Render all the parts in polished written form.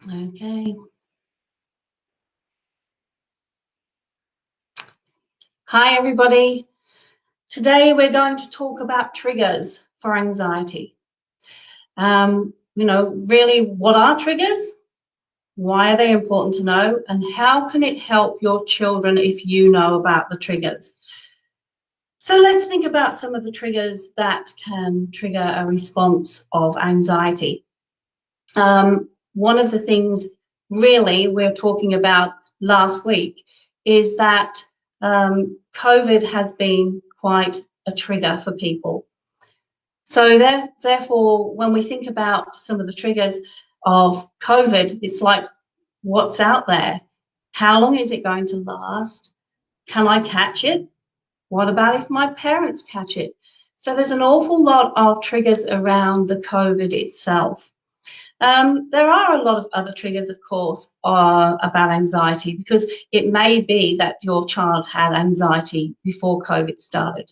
Okay. Hi, everybody. Today we're going to talk about triggers for anxiety. Really, what are triggers? Why are they important to know? And how can it help your children if you know about the triggers? So let's think about some of the triggers that can trigger a response of anxiety. One of the things really we're talking about last week is that COVID has been quite a trigger for people. So therefore, when we think about some of the triggers of COVID, it's like, what's out there? How long is it going to last? Can I catch it? What about if my parents catch it? So there's an awful lot of triggers around the COVID itself. There are a lot of other triggers, of course, about anxiety, because it may be that your child had anxiety before COVID started.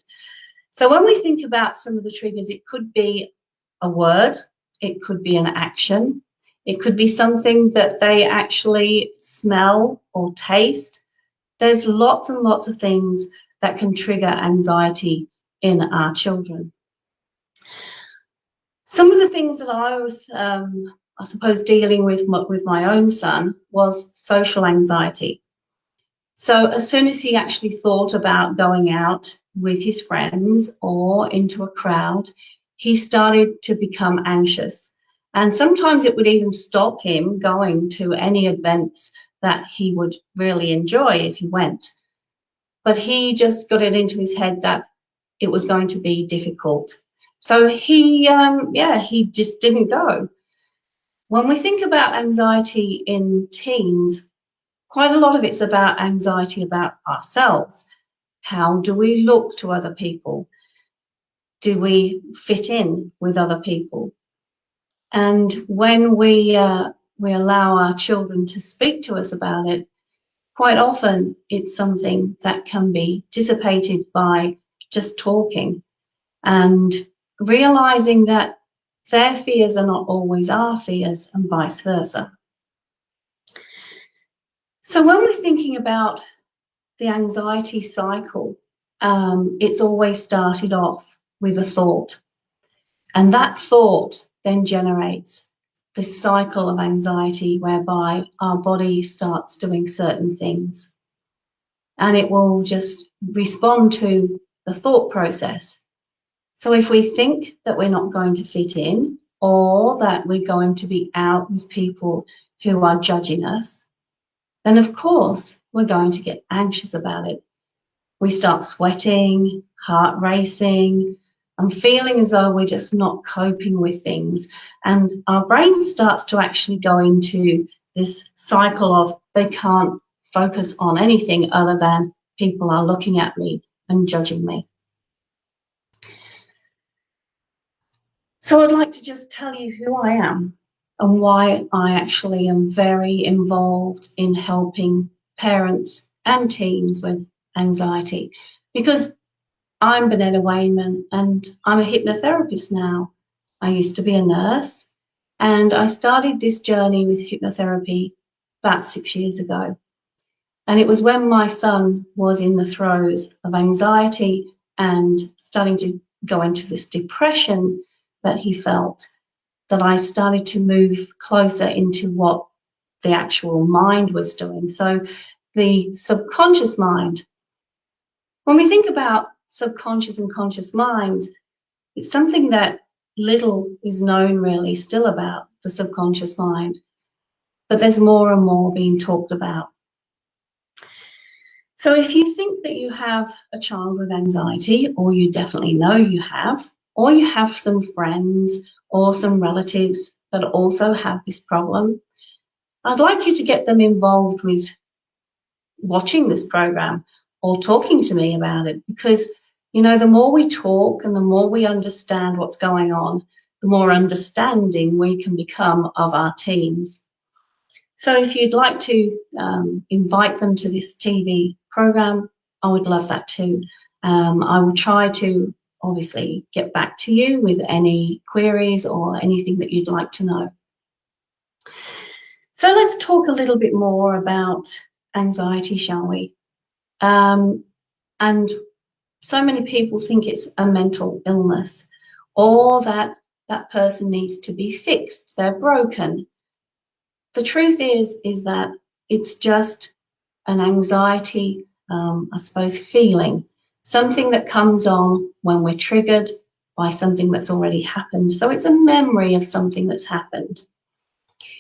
So when we think about some of the triggers, it could be a word, it could be an action, it could be something that they actually smell or taste. There's lots and lots of things that can trigger anxiety in our children. Some of the things that I was, I suppose, dealing with my own son was social anxiety. So as soon as he actually thought about going out with his friends or into a crowd, he started to become anxious. And sometimes it would even stop him going to any events that he would really enjoy if he went. But he just got it into his head that it was going to be difficult. So he just didn't go. When we think about anxiety in teens, quite a lot of it's about anxiety about ourselves. How do we look to other people? Do we fit in with other people? And when we allow our children to speak to us about it, quite often it's something that can be dissipated by just talking and realizing that their fears are not always our fears and vice versa. So when we're thinking about the anxiety cycle, it's always started off with a thought. And that thought then generates this cycle of anxiety whereby our body starts doing certain things. And it will just respond to the thought process. So if we think that we're not going to fit in, or that we're going to be out with people who are judging us, then of course we're going to get anxious about it. We start sweating, heart racing, and feeling as though we're just not coping with things. And our brain starts to actually go into this cycle of they can't focus on anything other than people are looking at me and judging me. So I'd like to just tell you who I am and why I actually am very involved in helping parents and teens with anxiety. Because I'm Benetta Wayman and I'm a hypnotherapist now. I used to be a nurse and I started this journey with hypnotherapy about 6 years ago. And it was when my son was in the throes of anxiety and starting to go into this depression that he felt, that I started to move closer into what the actual mind was doing. So the subconscious mind, when we think about subconscious and conscious minds, it's something that little is known really still about the subconscious mind, but there's more and more being talked about. So if you think that you have a child with anxiety, or you definitely know you have, or you have some friends or some relatives that also have this problem, I'd like you to get them involved with watching this program or talking to me about it, because, the more we talk and the more we understand what's going on, the more understanding we can become of our teens. So if you'd like to invite them to this TV program, I would love that too. I will try to obviously get back to you with any queries or anything that you'd like to know. So let's talk a little bit more about anxiety, shall we? And so many people think it's a mental illness, or that that person needs to be fixed, they're broken. The truth is that it's just an anxiety, I suppose, feeling, something that comes on when we're triggered by something that's already happened. So it's a memory of something that's happened.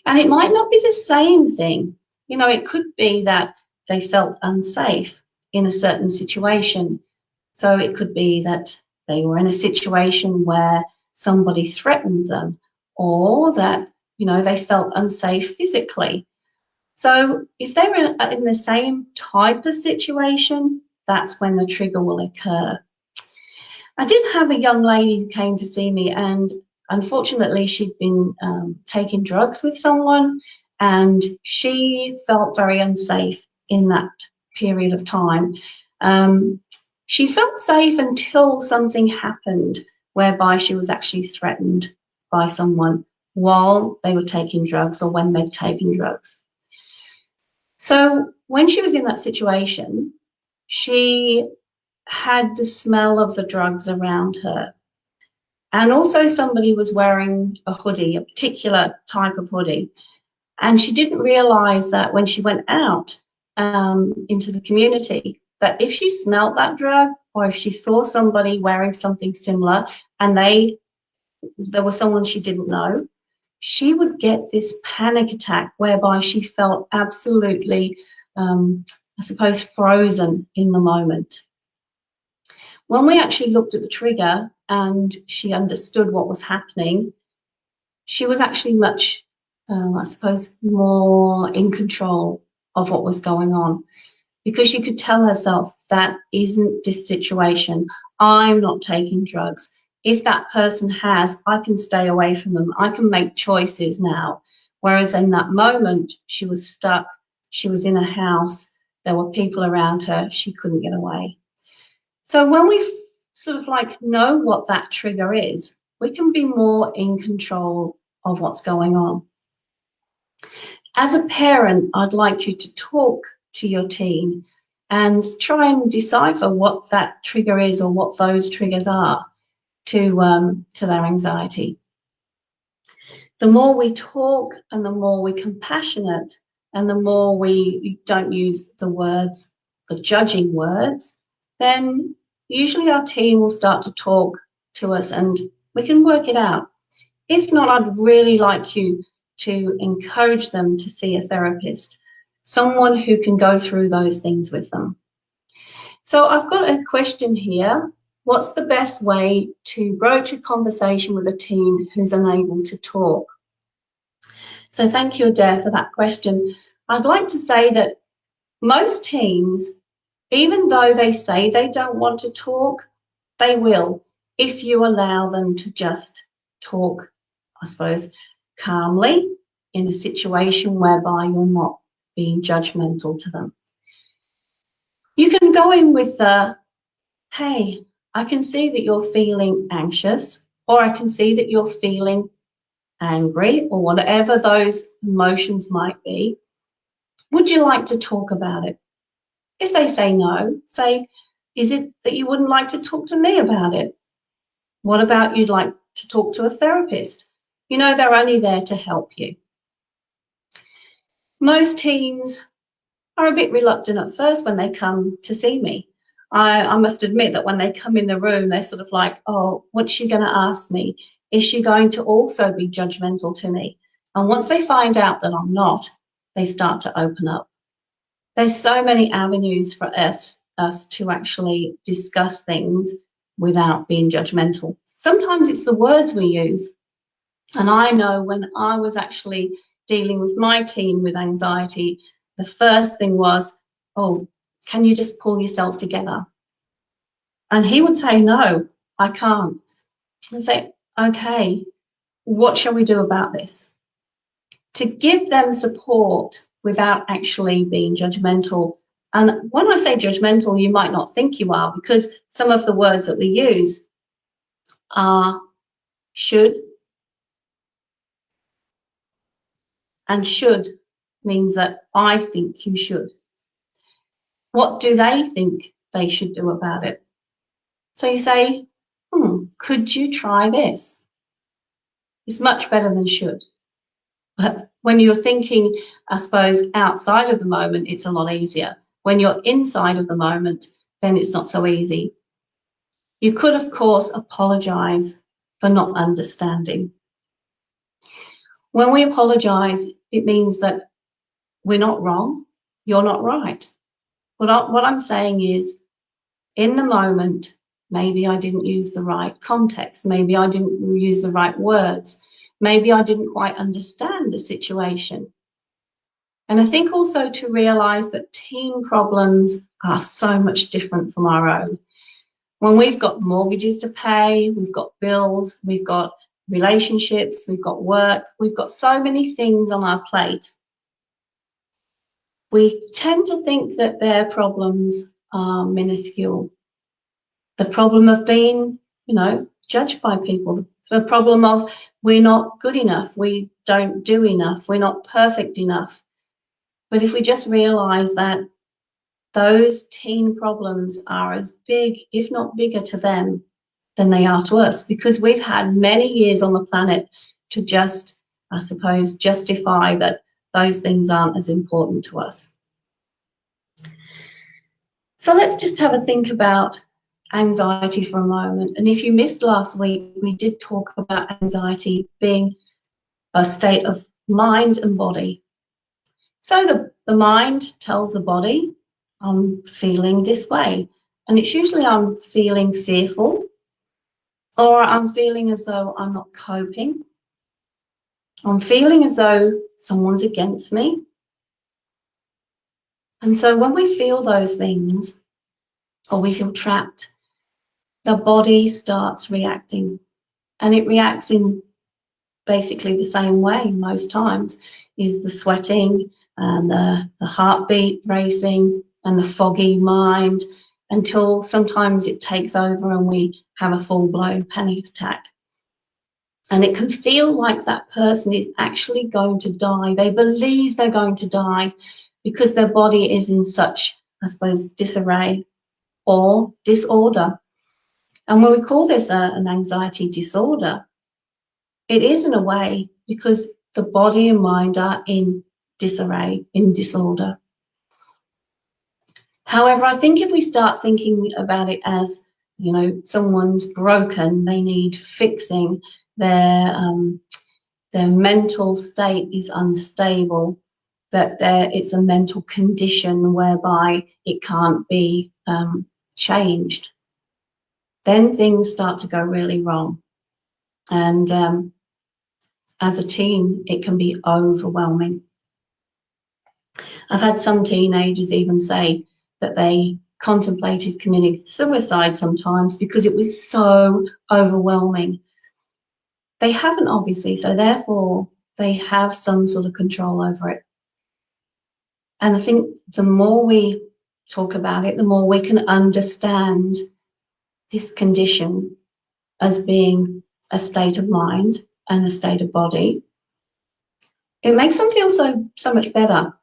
And it might not be the same thing. You know, it could be that they felt unsafe in a certain situation. So it could be that they were in a situation where somebody threatened them, or that, you know, they felt unsafe physically. So if they're in the same type of situation, that's when the trigger will occur. I did have a young lady who came to see me, and unfortunately, she'd been taking drugs with someone, and she felt very unsafe in that period of time. She felt safe until something happened whereby she was actually threatened by someone while they were taking drugs or when they'd taken drugs. So when she was in that situation, she had the smell of the drugs around her. And also somebody was wearing a hoodie, a particular type of hoodie. And she didn't realize that when she went out into the community, that if she smelled that drug, or if she saw somebody wearing something similar and there was someone she didn't know, she would get this panic attack whereby she felt absolutely, I suppose, frozen in the moment. When we actually looked at the trigger and she understood what was happening, she was actually much, I suppose, more in control of what was going on, because she could tell herself, that isn't this situation. I'm not taking drugs. If that person has, I can stay away from them. I can make choices now. Whereas in that moment, she was stuck. She was in a house. There were people around her. She couldn't get away. So when we sort of like know what that trigger is, we can be more in control of what's going on. As a parent, I'd like you to talk to your teen and try and decipher what that trigger is, or what those triggers are to their anxiety. The more we talk and the more we're compassionate and the more we don't use the words, the judging words, then usually our teen will start to talk to us and we can work it out. If not, I'd really like you to encourage them to see a therapist, someone who can go through those things with them. So I've got a question here. What's the best way to broach a conversation with a teen who's unable to talk? So thank you, Adair, for that question. I'd like to say that most teens, even though they say they don't want to talk, they will, if you allow them to just talk, I suppose, calmly in a situation whereby you're not being judgmental to them. You can go in with hey, I can see that you're feeling anxious, or I can see that you're feeling angry, or whatever those emotions might be. Would you like to talk about it? If they say no, say, is it that you wouldn't like to talk to me about it? What about you'd like to talk to a therapist? You know, they're only there to help you. Most teens are a bit reluctant at first when they come to see me. I must admit that when they come in the room, they're sort of like, oh, what's she going to ask me? Is she going to also be judgmental to me? And once they find out that I'm not, they start to open up. There's so many avenues for us to actually discuss things without being judgmental. Sometimes it's the words we use. And I know when I was actually dealing with my teen with anxiety, the first thing was, oh, can you just pull yourself together? And he would say, no, I can't. And say, okay, what shall we do about this? To give them support without actually being judgmental. And when I say judgmental, you might not think you are, because some of the words that we use are should and should. means that I think you should. What do they think they should do about it? So you say, could you try this? It's much better than should. But when you're thinking, I suppose, outside of the moment, it's a lot easier. When you're inside of the moment, then it's not so easy. You could, of course, apologize for not understanding. When we apologize, it means that we're not wrong, you're not right. What I'm saying is, in the moment, maybe I didn't use the right context, maybe I didn't use the right words, maybe I didn't quite understand the situation. And I think also to realize that teen problems are so much different from our own. When we've got mortgages to pay, we've got bills, we've got relationships, we've got work, we've got so many things on our plate. We tend to think that their problems are minuscule. The problem of being, judged by people, the problem of we're not good enough, we don't do enough, we're not perfect enough. But if we just realize that those teen problems are as big, if not bigger to them than they are to us, because we've had many years on the planet to just, I suppose, justify that those things aren't as important to us. So let's just have a think about anxiety for a moment. And if you missed last week, we did talk about anxiety being a state of mind and body. So the mind tells the body, I'm feeling this way. And it's usually I'm feeling fearful, or I'm feeling as though I'm not coping. I'm feeling as though someone's against me. And so when we feel those things, or we feel trapped, the body starts reacting. And it reacts in basically the same way most times, is the sweating and the heartbeat racing and the foggy mind, until sometimes it takes over and we have a full-blown panic attack. And it can feel like that person is actually going to die. They believe they're going to die because their body is in such, I suppose, disarray or disorder. And when we call this an anxiety disorder, it is in a way because the body and mind are in disarray, in disorder. However, I think if we start thinking about it as, someone's broken, they need fixing, their mental state is unstable, that it's a mental condition whereby it can't be changed, then things start to go really wrong. And as a teen, it can be overwhelming. I've had some teenagers even say that they contemplated committing suicide sometimes because it was so overwhelming. They haven't, obviously, so therefore they have some sort of control over it. And I think the more we talk about it, the more we can understand this condition as being a state of mind and a state of body. It makes them feel so much better,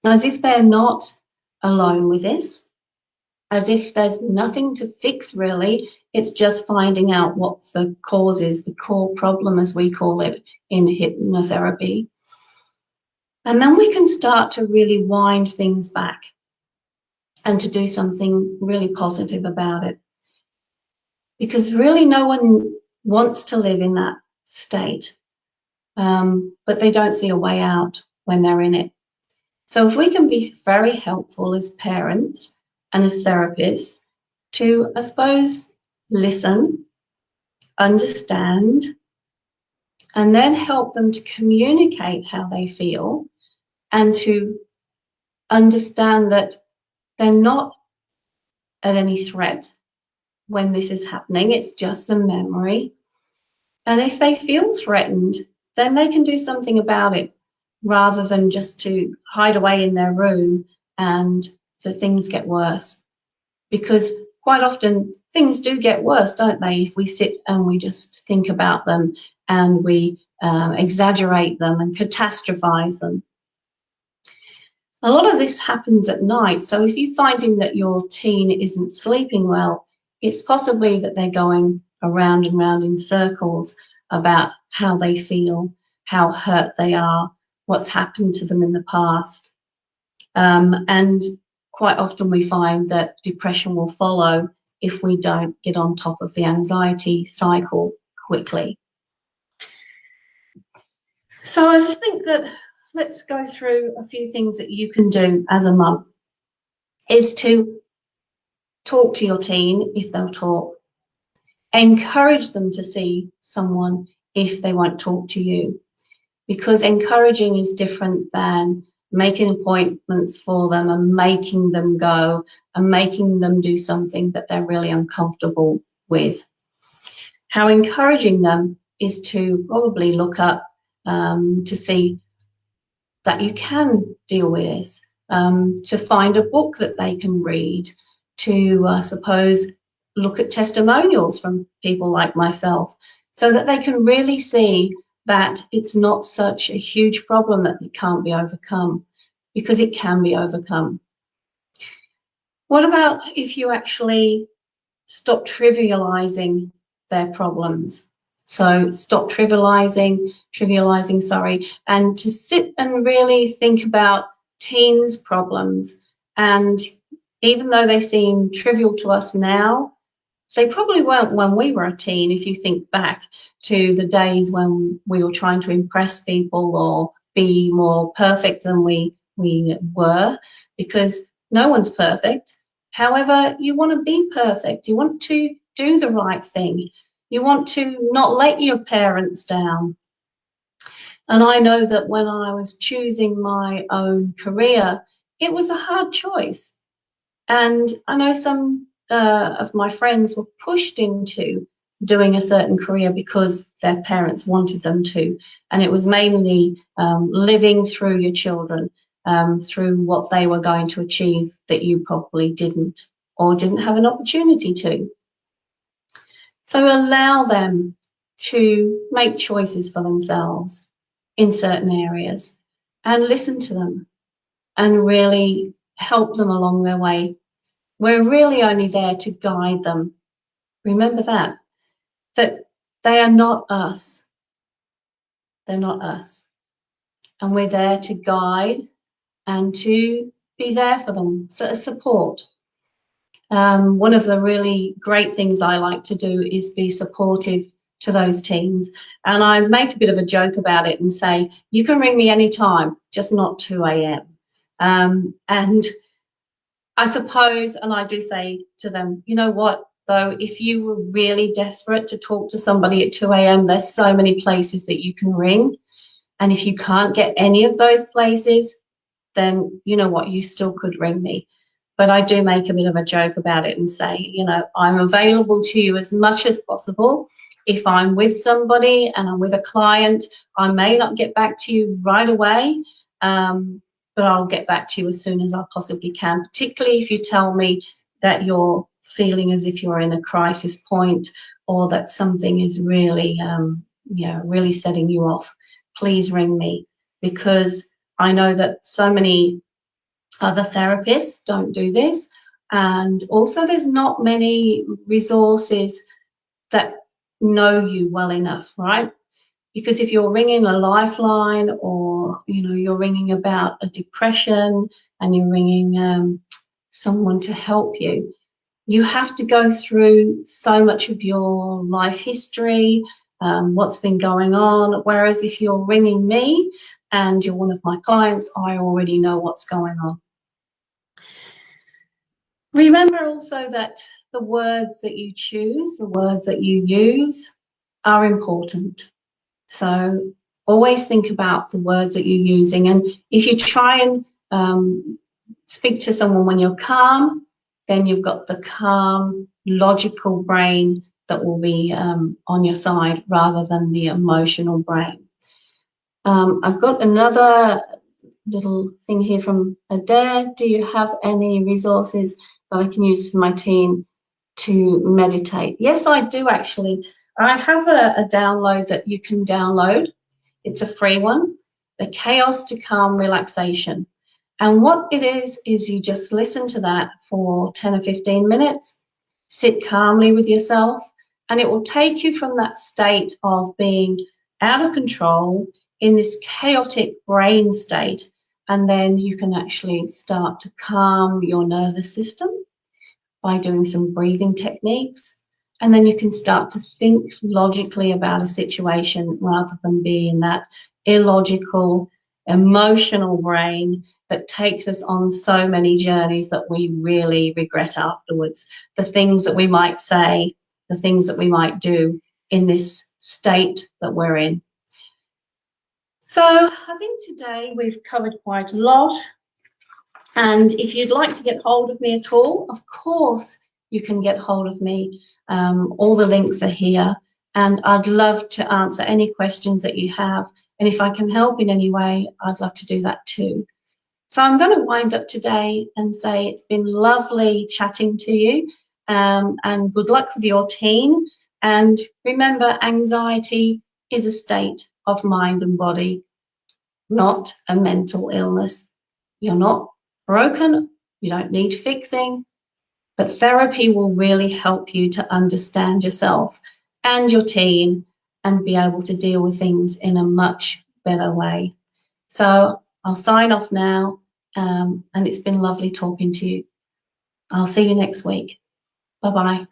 as if they're not alone with this, as if there's nothing to fix really. It's just finding out what the cause is, the core problem, as we call it in hypnotherapy. And then we can start to really wind things back and to do something really positive about it. Because really no one wants to live in that state, but they don't see a way out when they're in it. So if we can be very helpful as parents and as therapists to, I suppose, listen, understand, and then help them to communicate how they feel and to understand that they're not at any threat when this is happening. It's just a memory. And if they feel threatened, then they can do something about it rather than just to hide away in their room and the things get worse. Because quite often things do get worse, don't they, if we sit and we just think about them and we exaggerate them and catastrophize them. A lot of this happens at night. So if you're finding that your teen isn't sleeping well, it's possibly that they're going around and round in circles about how they feel, how hurt they are, what's happened to them in the past. And quite often we find that depression will follow if we don't get on top of the anxiety cycle quickly. So I just think that let's go through a few things that you can do as a mum, is to talk to your teen if they'll talk, encourage them to see someone if they won't talk to you, because encouraging is different than making appointments for them and making them go and making them do something that they're really uncomfortable with. How encouraging them is to probably look up to see that you can deal with this, to find a book that they can read, to suppose look at testimonials from people like myself, so that they can really see that it's not such a huge problem that it can't be overcome, because it can be overcome. What about if you actually stop trivializing their problems? So stop trivializing, sorry, and to sit and really think about teens' problems. And even though they seem trivial to us now, they probably weren't when we were a teen, if you think back to the days when we were trying to impress people or be more perfect than we were, because no one's perfect. However, you want to be perfect. You want to do the right thing. You want to not let your parents down. And I know that when I was choosing my own career, it was a hard choice. And I know some of my friends were pushed into doing a certain career because their parents wanted them to. And it was mainly living through your children, through what they were going to achieve that you probably didn't or didn't have an opportunity to. So allow them to make choices for themselves in certain areas and listen to them and really help them along their way. We're really only there to guide them. Remember that they are not us. They're not us. And we're there to guide and to be there for them, so support. One of the really great things I like to do is be supportive to those teens. And I make a bit of a joke about it and say, you can ring me anytime, just not 2 a.m. And I suppose, and I do say to them, you know what, though, if you were really desperate to talk to somebody at 2 a.m., there's so many places that you can ring. And if you can't get any of those places, then you know what, you still could ring me. But I do make a bit of a joke about it and say, you know, I'm available to you as much as possible. If I'm with somebody and I'm with a client, I may not get back to you right away, but I'll get back to you as soon as I possibly can, particularly if you tell me that you're feeling as if you're in a crisis point or that something is really, really setting you off. Please ring me, because I know that so many other therapists don't do this. And also there's not many resources that know you well enough, right? Because if you're ringing a lifeline, or you're ringing about a depression and you're ringing someone to help you, you have to go through so much of your life history, what's been going on. Whereas if you're ringing me and you're one of my clients, I already know what's going on. Remember also that the words that you choose, the words that you use, are important. So always think about the words that you're using. And if you try and speak to someone when you're calm, then you've got the calm, logical brain that will be on your side rather than the emotional brain. I've got another little thing here from Adair. Do you have any resources that I can use for my team to meditate? Yes, I do actually. I have a download that you can download. It's a free one, the Chaos to Calm Relaxation. And what it is you just listen to that for 10 or 15 minutes, sit calmly with yourself, and it will take you from that state of being out of control in this chaotic brain state. And then you can actually start to calm your nervous system by doing some breathing techniques. And then you can start to think logically about a situation rather than be in that illogical, emotional brain that takes us on so many journeys that we really regret afterwards. The things that we might say, the things that we might do in this state that we're in. So I think today we've covered quite a lot. And if you'd like to get hold of me at all, of course, you can get hold of me. All the links are here. And I'd love to answer any questions that you have. And if I can help in any way, I'd love to do that too. So I'm going to wind up today and say it's been lovely chatting to you, and good luck with your teen. And remember, anxiety is a state of mind and body, not a mental illness. You're not broken, you don't need fixing, but therapy will really help you to understand yourself and your teen and be able to deal with things in a much better way. So I'll sign off now, and it's been lovely talking to you. I'll see you next week. Bye-bye.